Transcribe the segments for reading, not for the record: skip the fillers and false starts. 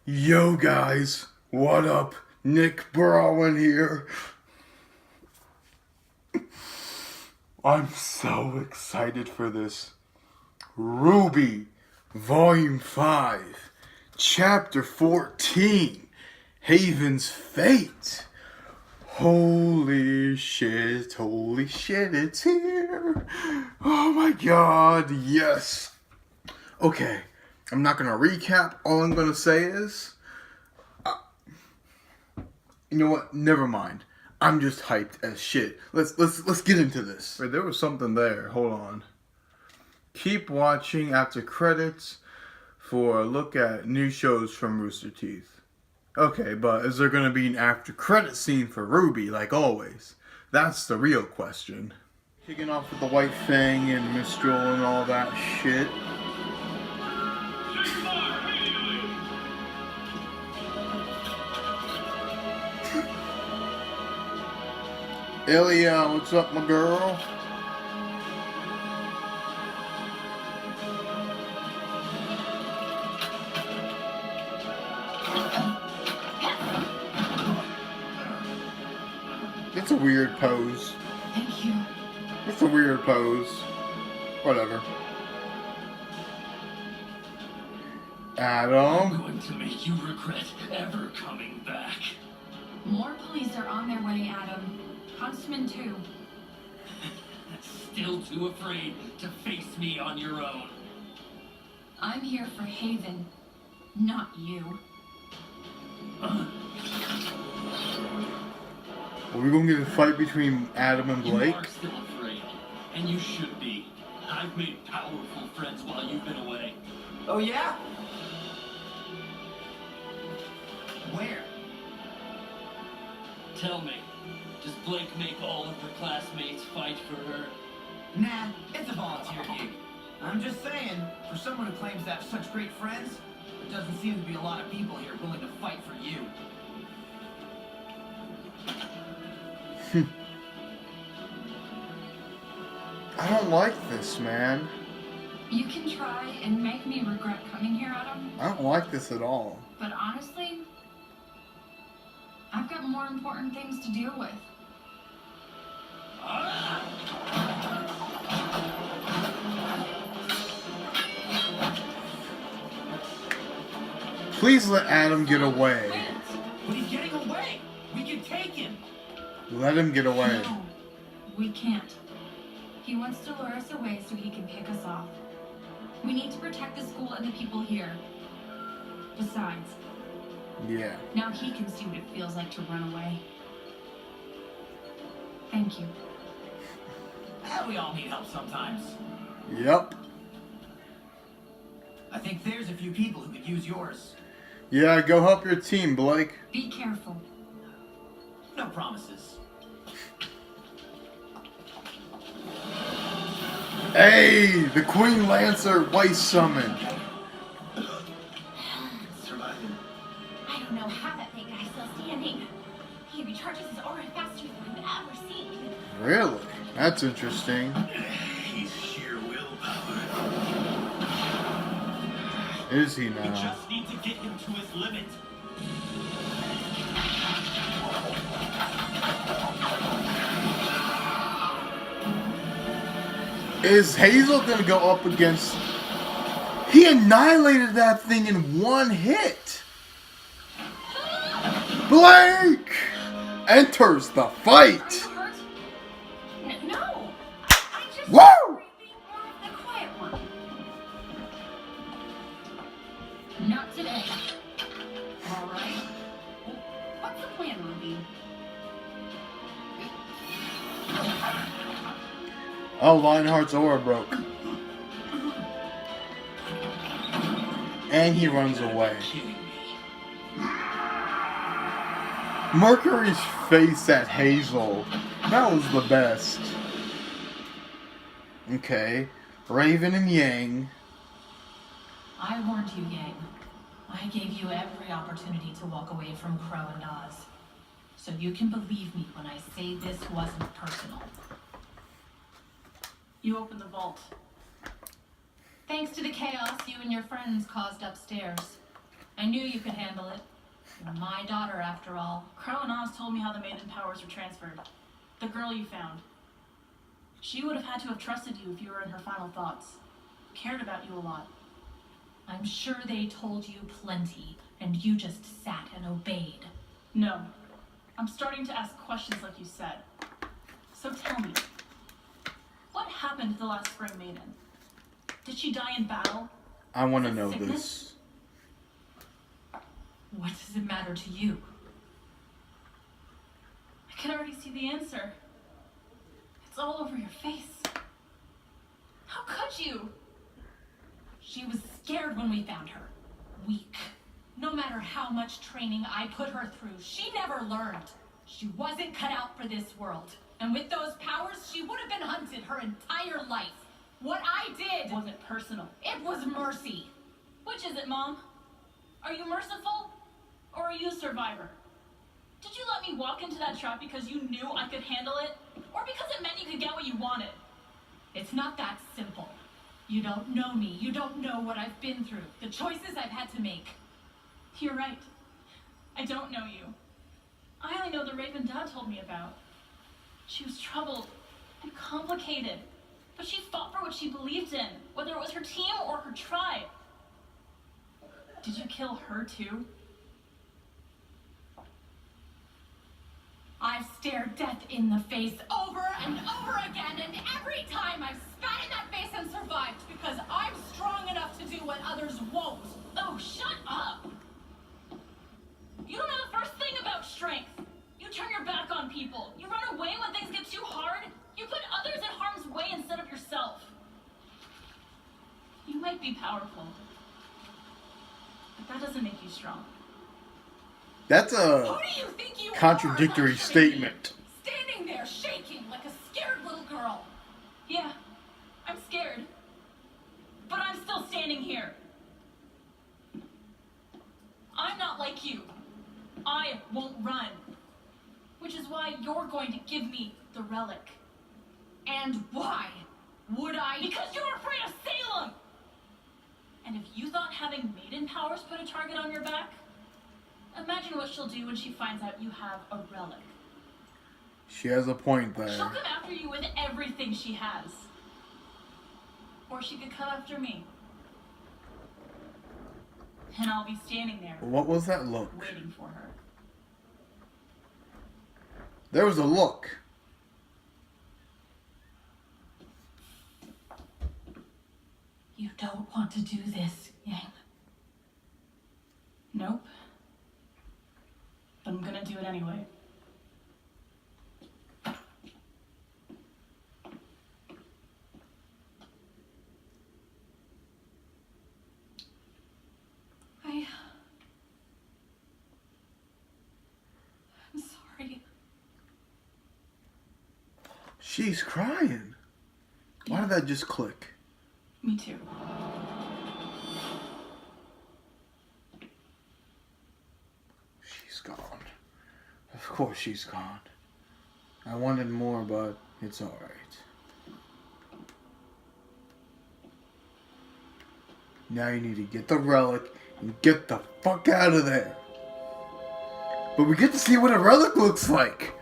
Yo guys, what up? Nick Browen here. I'm so excited for this. RWBY, Vol.5, Chapter 14, Haven's Fate. Holy shit, it's here. Oh my god, yes. Okay, I'm not gonna recap. All I'm gonna say is, you know what? Never mind. I'm just hyped as shit. Let's get into this. Wait, there was something there. Hold on. Keep watching after credits for a look at new shows from Rooster Teeth. Okay, but is there gonna be an after credit scene for RWBY like always? That's the real question. Kicking off with the White Fang and Mistral and all that shit. Elia, what's up, my girl? It's a weird pose. Thank you. It's a weird pose. Whatever. Adam. I'm going to make you regret ever coming back. More police are on their way, Adam. Huntsman too. Still too afraid to face me on your own. I'm here for Haven, not you. Are we gonna get a fight between Adam and Blake? You are still afraid, and you should be. I've made powerful friends while you've been away. Oh yeah? Where? Tell me, does Blake make all of her classmates fight for her? Nah, it's a volunteer gig. I'm just saying, for someone who claims to have such great friends, there doesn't seem to be a lot of people here willing to fight for you. I don't like this, man. You can try and make me regret coming here, Adam, I don't like this at all. but honestly, I've got more important things to deal with. Please let Adam get away. But he's getting away! We can take him! Let him get away. No, we can't. He wants to lure us away so he can pick us off. We need to protect the school and the people here. Besides, Yeah. now he can see what it feels like to run away. Thank you. We all need help sometimes. Yep. I think there's a few people who could use yours. Yeah, go help your team, Blake. Be careful. No promises. Hey, the Queen Lancer White Summon. Surviving. I don't know how that big guy's still standing. He recharges his aura faster than I've ever seen. Really? That's interesting. He's sheer willpower. Is he We now? just need to get him to his limit. Is Hazel gonna go up against... He annihilated that thing in one hit. Blake enters the Are fight. you hurt? No! I just Woo! being more of the quiet one. Not today. All right. What's the plan, RWBY? Oh, Lionheart's aura broke. And he runs away. Mercury's face at Hazel. That was the best. Okay. Raven and Yang. I warned you, Yang. I gave you every opportunity to walk away from Crow and Oz. So you can believe me when I say this wasn't personal. You opened the vault. Thanks to the chaos you and your friends caused upstairs. I knew you could handle it. You're my daughter, after all. Crow and Oz told me how the maiden powers were transferred. The girl you found. She would have had to have trusted you if you were in her final thoughts. Cared about you a lot. I'm sure they told you plenty, and you just sat and obeyed. No. I'm starting to ask questions like you said. So tell me, what happened to the last spring maiden? Did she die in battle? I want to Is it know sickness? this. What does it matter to you? I can already see the answer. It's all over your face. How could you? She was scared when we found her. Weak. No matter how much training I put her through, she never learned. She wasn't cut out for this world. And with those powers, she would have been hunted her entire life. What I did wasn't personal. It was mercy. Which is it, Mom? Are you merciful? Or are you a survivor? Did you let me walk into that trap because you knew I could handle it? Or because it meant you could get what you wanted? It's not that simple. You don't know me. You don't know what I've been through. The choices I've had to make. You're right. I don't know you. I only know the Raven Dad told me about. She was troubled and complicated, but she fought for what she believed in, whether it was her team or her tribe. Did you kill her too? I've stared death in the face over and over again, and every time I've spat in that face and survived because I'm strong enough to do what others won't. Oh, shut up! You don't know the first thing about strength. You turn your back on people. You run away when things get too hard. You put others in harm's way instead of yourself. You might be powerful, but that doesn't make you strong. That's Who a do you think you contradictory are, statement. Standing there shaking like a scared little girl. Yeah, I'm scared, but I'm still standing here. I'm not like you. I won't run. Which is why you're going to give me the relic. And why would I? Because you're afraid of Salem! And if you thought having maiden powers put a target on your back, imagine what she'll do when she finds out you have a relic. She has a point She'll there. come after you with everything she has. Or she could come after me. And I'll be standing there, What was that look? waiting for her. There was a look. You don't want to do this, Yang. Nope. But I'm gonna do it anyway. I'm sorry. She's crying. Why did that just click? Me too. She's gone. Of course she's gone. I wanted more, but it's alright. Now you need to get the relic and get the fuck out of there. But we get to see what a relic looks like.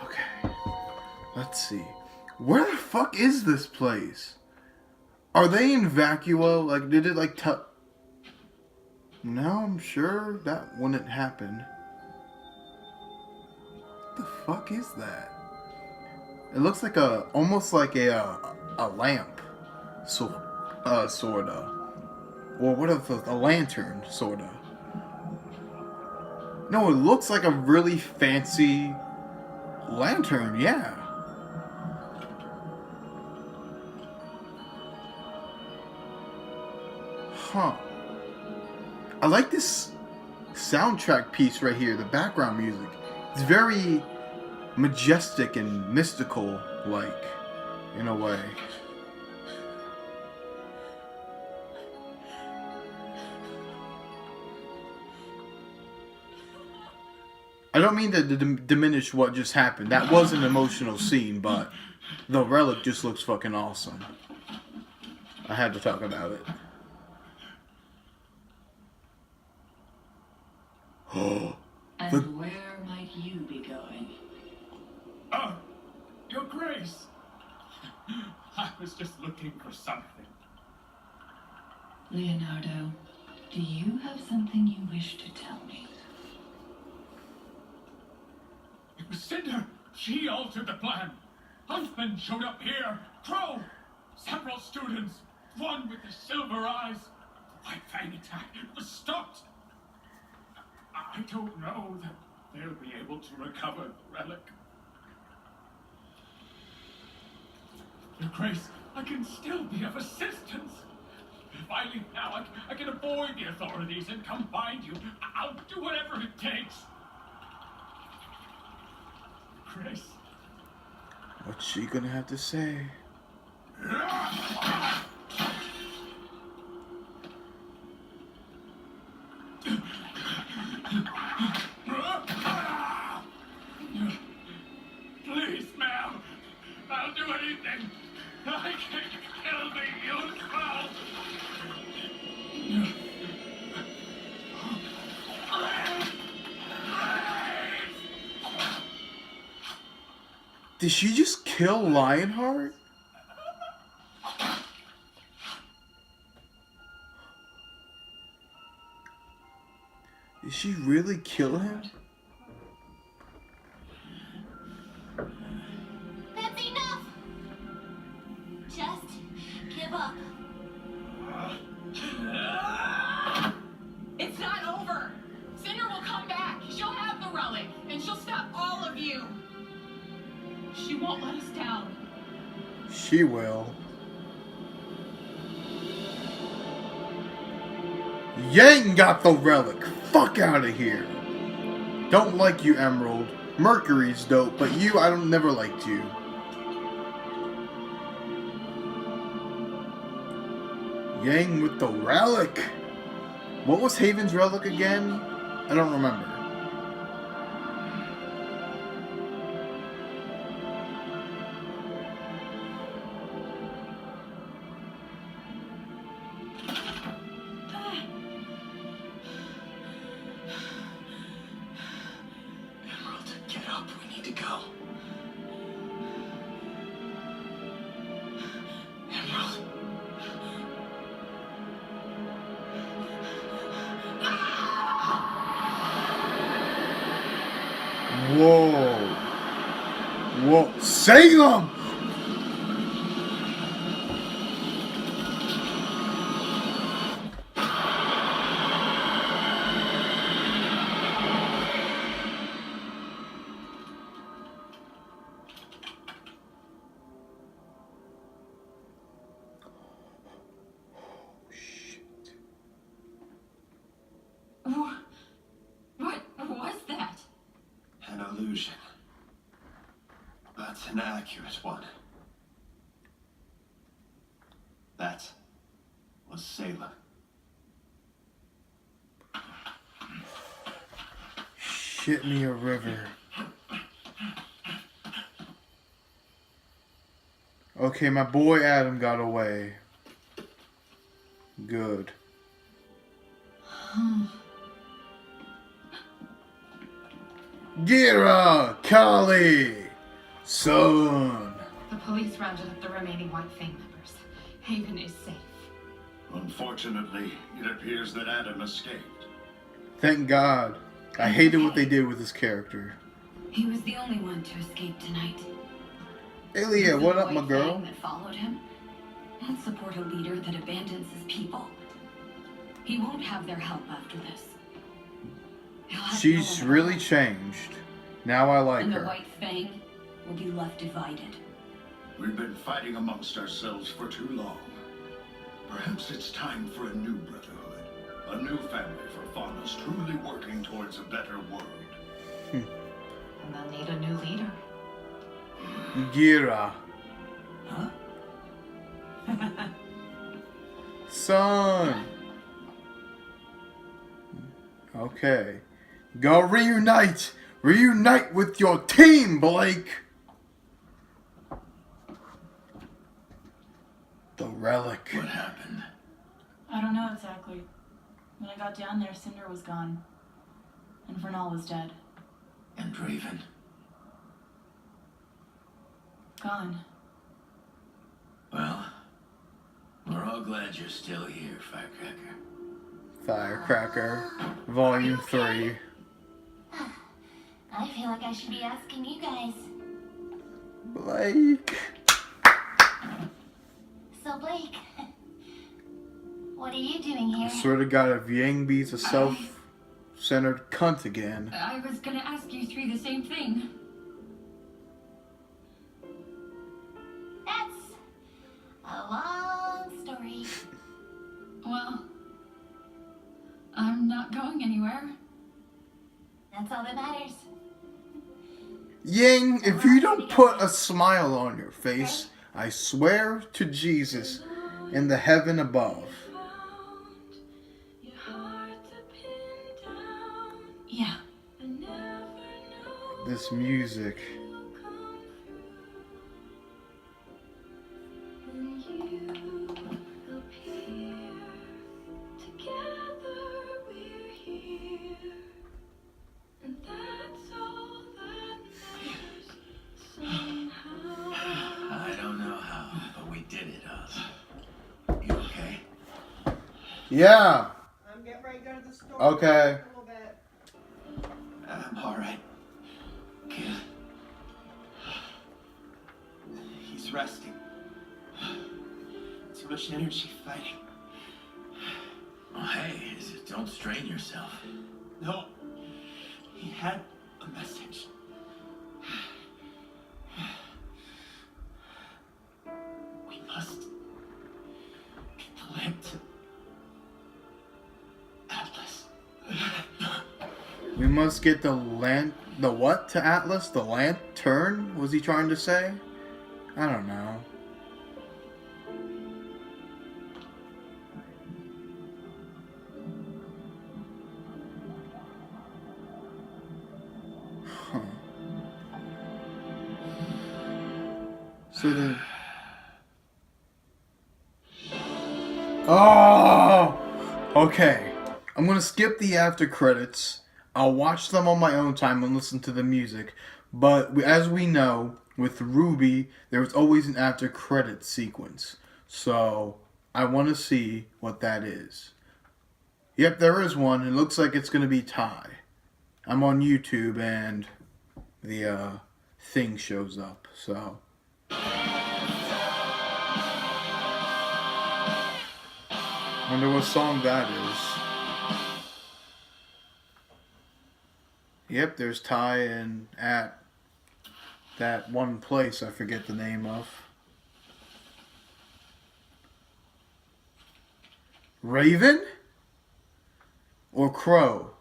Okay. Let's see. Where the fuck is this place? Are they in Vacuo? Like, did it like No, I'm sure that wouldn't happen. What the fuck is that? It looks like almost like a lamp, sorta, or what if a lantern, sorta. No, it looks like a really fancy lantern, yeah. Huh. I like this soundtrack piece right here, the background music. It's very majestic and mystical, like, in a way. I don't mean to diminish what just happened. That was an emotional scene, but the relic just looks fucking awesome. I had to talk about it. And where might you be going? Oh, Your Grace. I was just looking for something. Leonardo, do you have something you wish to tell me? It was Cinder. She altered the plan. Huntsman showed up here. Crow. Several students. One with the silver eyes. The White Fang attack was stopped. I don't know that they'll be able to recover the relic. Your Grace, I can still be of assistance. If I leave now, I can avoid the authorities and come find you. I'll do whatever it takes. Grace. What's she gonna have to say? Please, ma'am. I'll do anything. I can kill the useful. Did she just kill Lionheart? Did she really kill him? That's enough! Just give up. It's not over. Cinder will come back. She'll have the relic, and she'll stop all of you. She won't let us down. She will. Yang got the relic. Fuck out of here. Don't like you, Emerald. Mercury's dope, but you, I don't never liked you. Yang with the relic. What was Haven's relic again? I don't remember. Emerald, get up. We need to go. Emerald. Whoa. Whoa. Salem! What was that? An illusion. But an accurate one. That was Salem. Shit me a river. Okay, my boy Adam got away. Good. Gira! Kali! Son! The police rounded up the remaining White Fang members. Haven is safe. Unfortunately, it appears that Adam escaped. Thank God. I hated what they did with his character. He was the only one to escape tonight. Hey Leah, what up, The my White girl? Fang that followed him won't support a leader that abandons his people. He won't have their help after this. He'll have She's no one really else. changed. Now I like And the her. White Fang will be left divided. We've been fighting amongst ourselves for too long. Perhaps it's time for a new brotherhood. A new family for farmers truly working towards a better world. And they'll need a new leader. Gira. Huh? Son. Okay. Go reunite! Reunite with your team, Blake! The relic. What happened? I don't know exactly. When I got down there, Cinder was gone. and Vernal was dead. And Raven. Gone. Well, we're all glad you're still here, Firecracker. Firecracker, Volume 3. I feel like I should be asking you guys. Blake. So, Blake, what are you doing here? I swear to God, if Yangby's a self-centered cunt again. I was gonna ask you three the same thing. That's a long story. Well, I'm not going anywhere. That's all that matters. Yang, if you don't put a smile on your face, I swear to Jesus in the heaven above. Yeah. This music. I don't know how, but we did it, You okay? Yeah. I'm getting ready to go to the store. Okay. A little bit. I'm alright. Kid. He's resting. Too much energy fighting. Oh, hey, don't strain yourself. No. He had a message. We must get the lamp to Atlas. We must get the what to Atlas? The lantern? Was he trying to say? I don't know. Huh. So then... Oh! Okay. I'm gonna skip the after credits. I'll watch them on my own time and listen to the music. But as we know, with RWBY, there was always an after credits sequence. So I want to see what that is. Yep, there is one. It looks like it's gonna be Ty. I'm on YouTube and the thing shows up. So. Wonder what song that is. Yep, there's Ty and at that one place I forget the name of. Raven? Or Crow?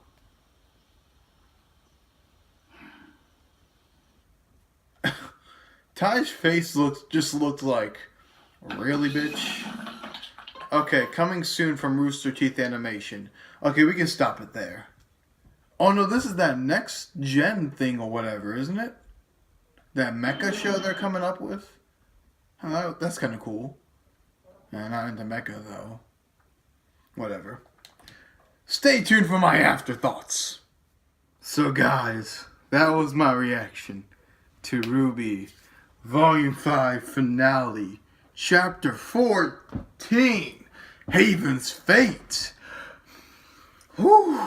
Ty's face just looked like, really, bitch? Okay, coming soon from Rooster Teeth Animation. Okay, we can stop it there. Oh no, this is that next gen thing or whatever, isn't it? That mecha show they're coming up with? Oh, that's kind of cool. Not into mecha though. Whatever. Stay tuned for my afterthoughts. So guys, that was my reaction to RWBY Volume 5 Finale, Chapter 14. Haven's Fate. Whew.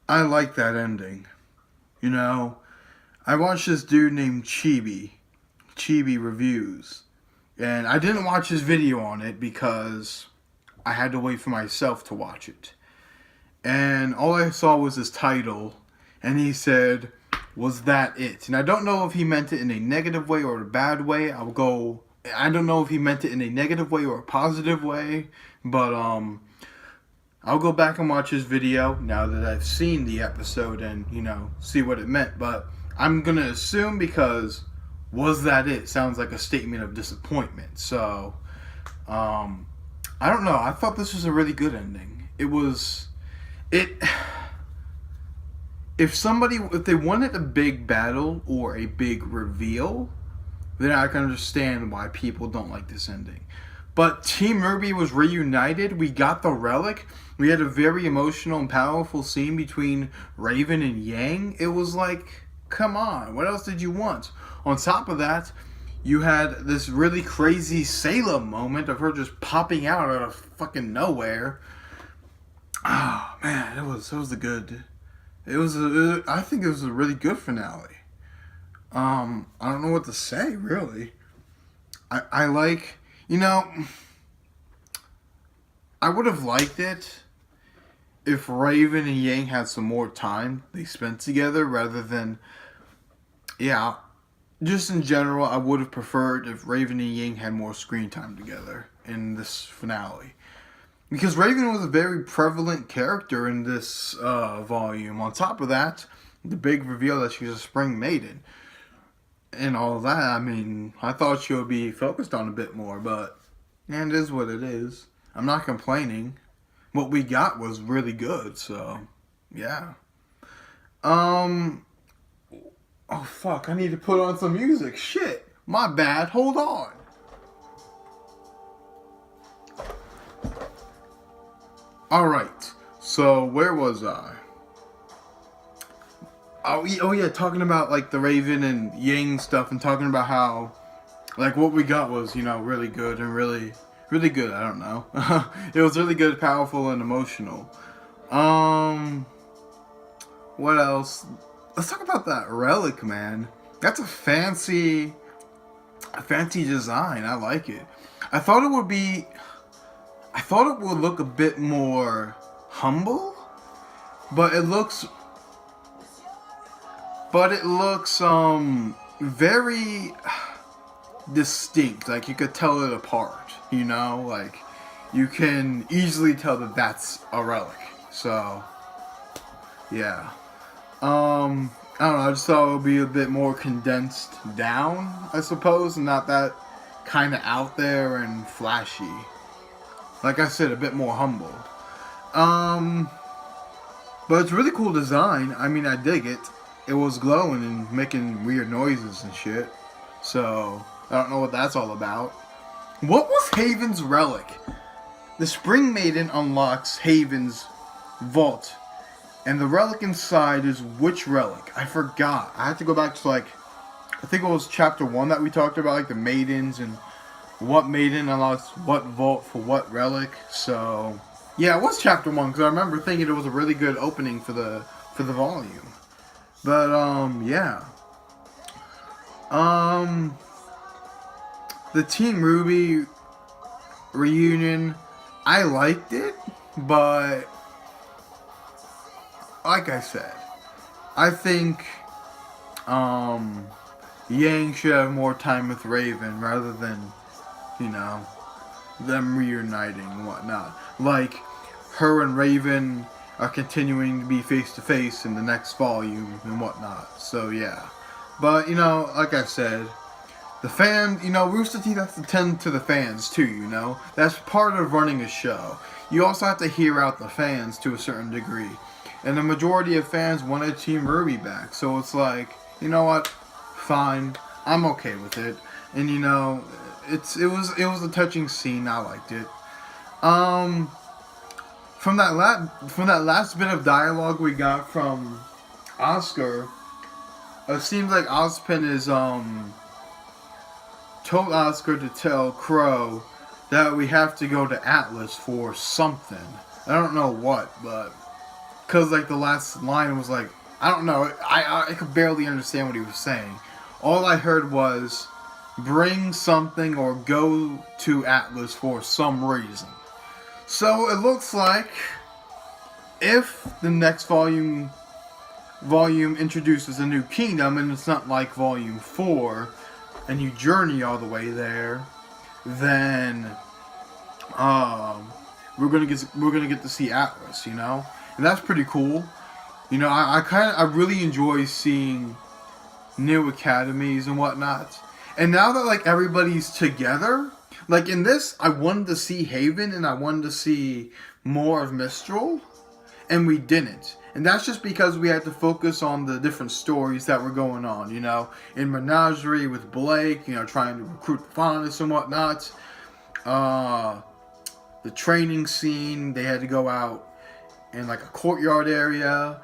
I like that ending. You know, I watched this dude named Chibi Reviews, and I didn't watch his video on it because I had to wait for myself to watch it. And all I saw was his title, and he said, "Was that it?" And I don't know if he meant it in a negative way or a bad way. I don't know if he meant it in a negative way or a positive way, but I'll go back and watch his video now that I've seen the episode and, you know, see what it meant. But I'm going to assume because "was that it?" sounds like a statement of disappointment. So, I don't know. I thought this was a really good ending. If they wanted a big battle or a big reveal, then I can understand why people don't like this ending. But Team RWBY was reunited. We got the relic. We had a very emotional and powerful scene between Raven and Yang. It was like, come on, what else did you want? On top of that, you had this really crazy Salem moment of her just popping out of fucking nowhere. Oh man, it was a good. I think it was a really good finale. I don't know what to say really. I like, I would have liked it if Raven and Yang had some more time they spent together rather than, just in general, I would have preferred if Raven and Yang had more screen time together in this finale. Because Raven was a very prevalent character in this volume. On top of that, the big reveal that she was a Spring Maiden. And all that, I mean, I thought she would be focused on a bit more, but it is what it is. I'm not complaining. What we got was really good, so, yeah. Oh, fuck, I need to put on some music. Shit, my bad, hold on. Alright, so where was I? Oh yeah, talking about like the Raven and Yang stuff and talking about how like what we got was, really good and really good, I don't know. It was really good, powerful, and emotional. What else? Let's talk about that relic, man. That's a fancy design. I like it. I thought it would look a bit more humble, but it looks very distinct. Like you could tell it apart, like you can easily tell that that's a relic. So yeah, I don't know, I just thought it would be a bit more condensed down, I suppose, and not that kind of out there and flashy. Like I said, a bit more humble. But it's a really cool design. I mean, I dig it. It was glowing and making weird noises and shit. So, I don't know what that's all about. What was Haven's relic? The Spring Maiden unlocks Haven's vault. And the relic inside is which relic? I forgot. I had to go back to I think it was chapter 1 that we talked about, like the maidens and what maiden unlocks what vault for what relic. So yeah, it was chapter 1 because I remember thinking it was a really good opening for the volume. But yeah, the Team RWBY reunion, I liked it, but like I said, I think Yang should have more time with Raven rather than, them reuniting and whatnot. Like, her and Raven are continuing to be face to face in the next volume and whatnot. So yeah. But, like I said, the fans, Rooster Teeth has to tend to the fans too, That's part of running a show. You also have to hear out the fans to a certain degree. And the majority of fans wanted Team RWBY back. So it's like, you know what? Fine. I'm okay with it. And it was a touching scene. I liked it. From that last bit of dialogue we got from Oscar, it seems like Ozpin is told Oscar to tell Crow that we have to go to Atlas for something. I don't know what, but because the last line was I don't know. I could barely understand what he was saying. All I heard was bring something or go to Atlas for some reason. So it looks like if the next volume introduces a new kingdom and it's not like volume 4 and you journey all the way there, then we're gonna get to see Atlas, and that's pretty cool. I really enjoy seeing new academies and whatnot. And now that everybody's together, in this, I wanted to see Haven and I wanted to see more of Mistral, and we didn't. And that's just because we had to focus on the different stories that were going on, you know. In Menagerie with Blake, you know, trying to recruit the finalists and whatnot. The training scene, they had to go out in like a courtyard area.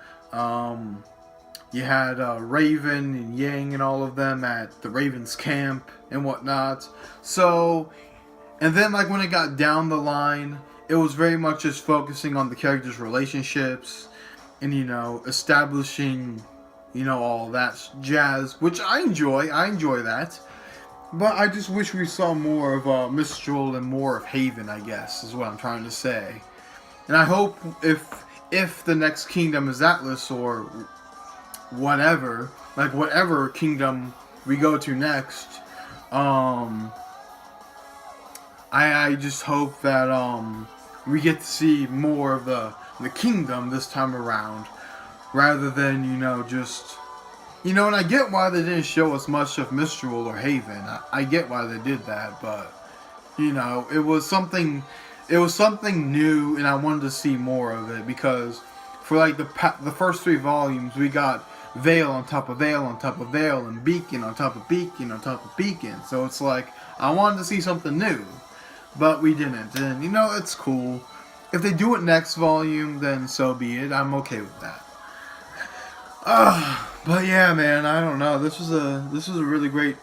You had Raven and Yang and all of them at the Ravens camp and whatnot. So, and then like when it got down the line, it was very much just focusing on the characters' relationships and, you know, establishing, you know, all that jazz, which I enjoy. I enjoy that. But I just wish we saw more of Mistral and more of Haven, I guess, is what I'm trying to say. And I hope if the next kingdom is Atlas or whatever, like whatever kingdom we go to next, I just hope that we get to see more of the kingdom this time around, rather than, you know, just, you know. And I get why they didn't show us much of Mistral or Haven. I get why they did that, but, you know, it was something new, and I wanted to see more of it, because for like the first 3 volumes we got Veil on top of Veil on top of Veil, and Beacon on top of Beacon on top of Beacon. So it's like I wanted to see something new, but we didn't. And, you know, it's cool. If they do it next volume, then so be it. I'm okay with that. But yeah, man, I don't know. This was a really great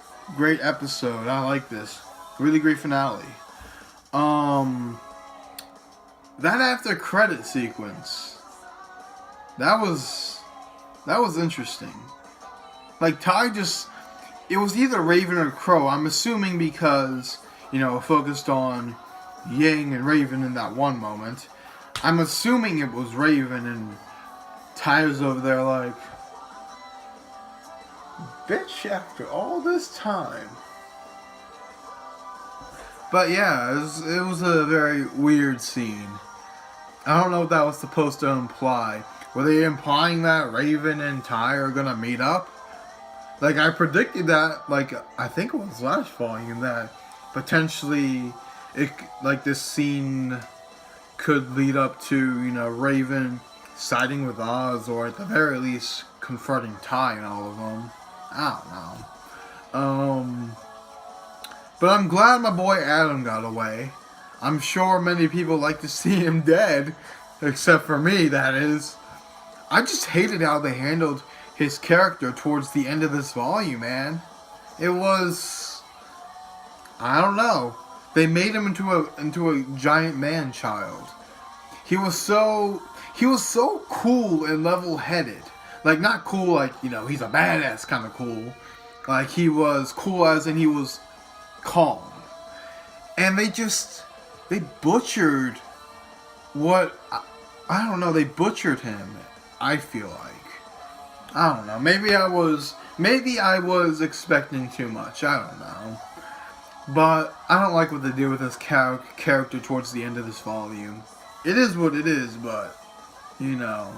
episode. I like this. Really great finale. That after credit sequence, that was interesting. Like, Ty just, it was either Raven or Crow. I'm assuming because, you know, it focused on Yang and Raven in that one moment. I'm assuming it was Raven, and Ty was over there like, bitch, after all this time. But yeah, it was a very weird scene. I don't know what that was supposed to imply. Were they implying that Raven and Ty are gonna meet up? Like, I predicted that, like, I think it was last volume, that potentially this scene could lead up to, you know, Raven siding with Oz, or at the very least confronting Ty and all of them. I don't know. But I'm glad my boy Adam got away. I'm sure many people like to see him dead, except for me, that is. I just hated how they handled his character towards the end of this volume, man. It was, I don't know. They made him into a giant man-child. He was so cool and level-headed. Like, not cool like, you know, he's a badass kind of cool. Like, he was cool as in he was calm. And they butchered what, I don't know, they butchered him, I feel like. I don't know, maybe I was expecting too much, I don't know. But I don't like what they did with his character towards the end of this volume. It is what it is, but, you know,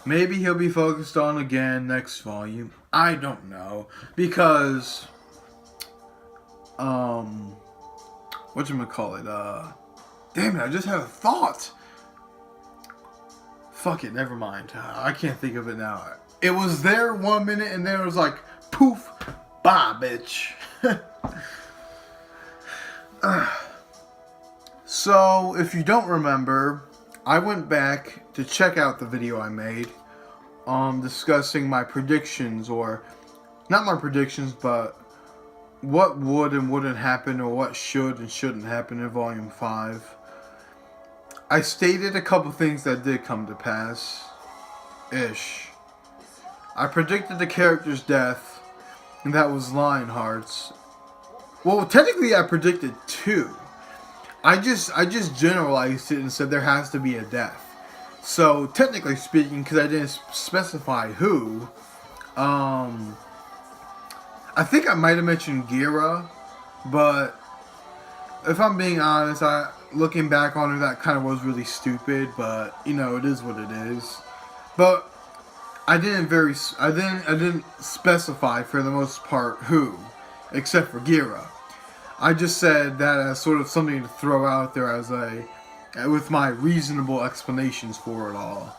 maybe he'll be focused on again next volume. I don't know, because, whatchamacallit, damn it, I just had a thought. Fuck it, never mind. I can't think of it now. It was there 1 minute, and then it was like, poof, bye, bitch. So, if you don't remember, I went back to check out the video I made, discussing my predictions, or, not my predictions, but what would and wouldn't happen, or what should and shouldn't happen in Volume 5. I stated a couple things that did come to pass. Ish. I predicted the character's death, and that was Lionheart's. Well, technically I predicted 2. I just generalized it and said there has to be a death. So, technically speaking, because I didn't specify who, I think I might have mentioned Gira, but if I'm being honest, looking back on it, that kind of was really stupid, but, you know, it is what it is. But I didn't specify for the most part who, except for Gira. I just said that as sort of something to throw out there as with my reasonable explanations for it all.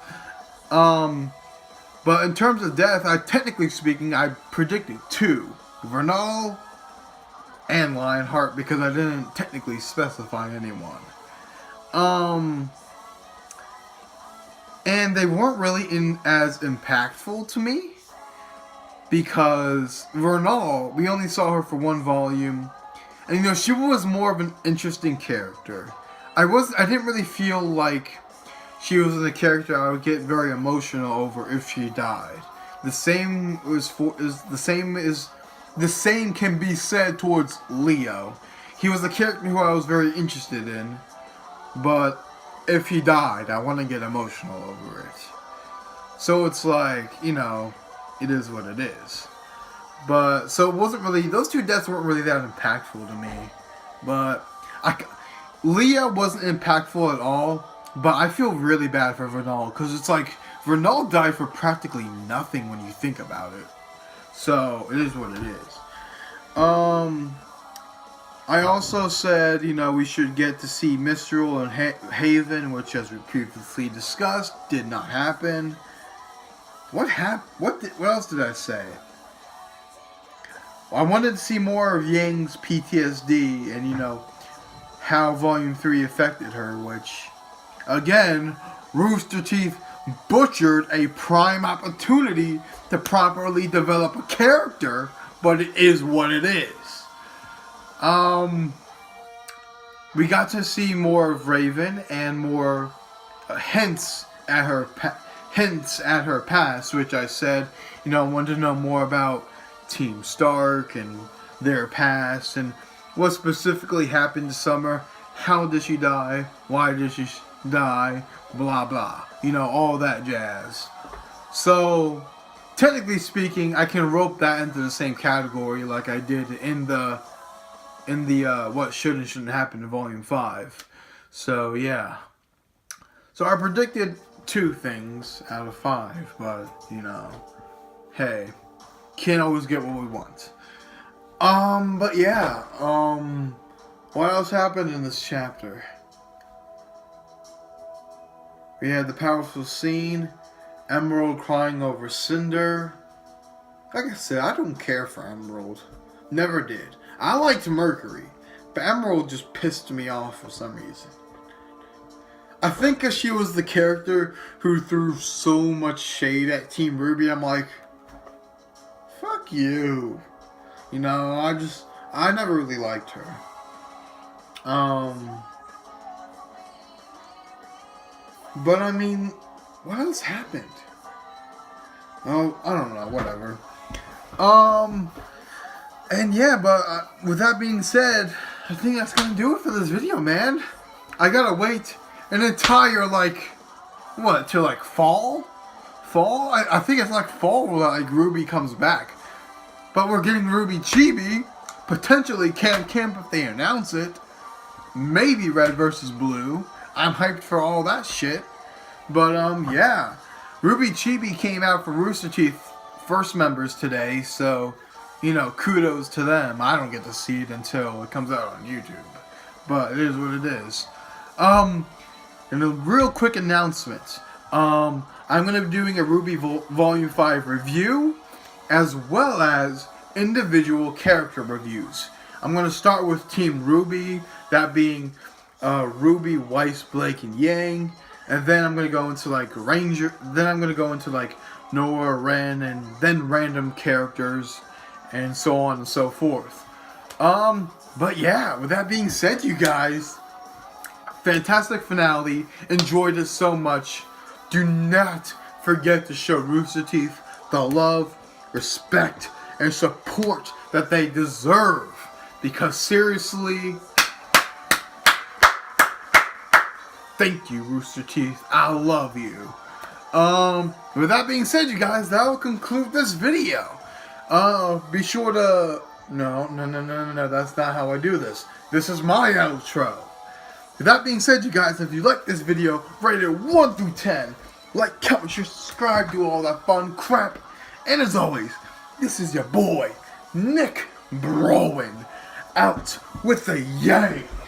But in terms of death, technically speaking, I predicted 2. Vernal and Lionheart, because I didn't technically specify anyone. And they weren't really as impactful to me, because Vernal, we only saw her for 1 volume, and you know, she was more of an interesting character. I didn't really feel like she was a character I would get very emotional over if she died. The same can be said towards Leo. He was a character who I was very interested in, but if he died, I want to get emotional over it. So it's like, you know, it is what it is. But so it wasn't really, those 2 deaths weren't really that impactful to me. But Leah wasn't impactful at all. But I feel really bad for Vernal, because it's like, Vernal died for practically nothing when you think about it. So, it is what it is. I also said, you know, we should get to see Mistral and Haven, which, as we previously discussed, did not happen. What else did I say? I wanted to see more of Yang's PTSD and, you know, how Volume 3 affected her, which... Again, Rooster Teeth butchered a prime opportunity to properly develop a character, but it is what it is. We got to see more of Raven and more hints at her past, which I said, you know, I wanted to know more about Team Stark and their past and what specifically happened this summer. How did she die? Why did she die, blah blah, you know, all that jazz. So technically speaking, I can rope that into the same category like I did in the what should and shouldn't happen in Volume 5. So yeah, so I predicted 2 things out of 5, but you know, hey, can't always get what we want. But yeah, what else happened in this chapter? We had the powerful scene, Emerald crying over Cinder. Like I said, I don't care for Emerald. Never did. I liked Mercury, but Emerald just pissed me off for some reason. I think because she was the character who threw so much shade at Team RWBY, I'm like, fuck you. You know, I never really liked her. But I mean, what else happened? Oh, I don't know, whatever. And yeah, but with that being said, I think that's gonna do it for this video, man. I gotta wait an entire, like, what, till like fall? Fall? I think it's like fall that like RWBY comes back. But we're getting RWBY Chibi, potentially Camp if they announce it. Maybe Red versus Blue. I'm hyped for all that shit. But yeah, RWBY Chibi came out for Rooster Teeth first members today, so you know, kudos to them. I don't get to see it until it comes out on YouTube, but it is what it is. And a real quick announcement. I'm gonna be doing a RWBY Volume 5 review, as well as individual character reviews. I'm gonna start with Team RWBY, that being Ruby, Weiss, Blake, and Yang, and then I'm gonna go into like Ranger. Then I'm gonna go into like Noah, Ren, and then random characters, and so on and so forth. But yeah, with that being said, you guys, fantastic finale. Enjoyed it so much. Do not forget to show Rooster Teeth the love, respect, and support that they deserve. Because seriously, thank you, Rooster Teeth. I love you. With that being said, you guys, that will conclude this video. Be sure to... No, that's not how I do this. This is my outro. With that being said, you guys, if you like this video, rate it 1 through 10. Like, comment, share, subscribe, do all that fun crap. And as always, this is your boy, Nick Browen, out with a yang.